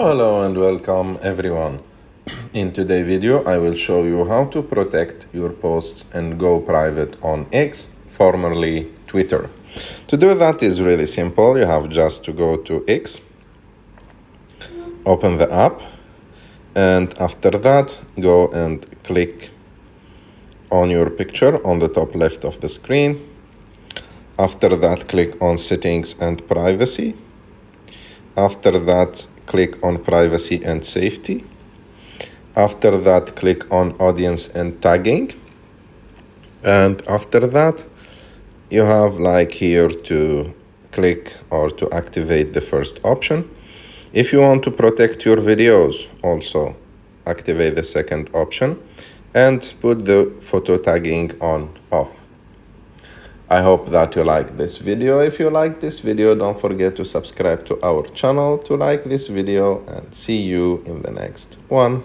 Hello and welcome everyone. In today's video I will show you how to protect your posts and go private on X, formerly Twitter. To do that is really simple. You have just to go to X, open the app, and after that go and click on your picture on the top left of the screen. After that click on settings and privacy. After that click on privacy and safety. After that click on audience and tagging, and after that you have like here to click or to activate the first option. If you want to protect your videos, also activate the second option and put the photo tagging on off. I hope that you like this video. If you like this video, don't forget to subscribe to our channel, to like this video, and see you in the next one.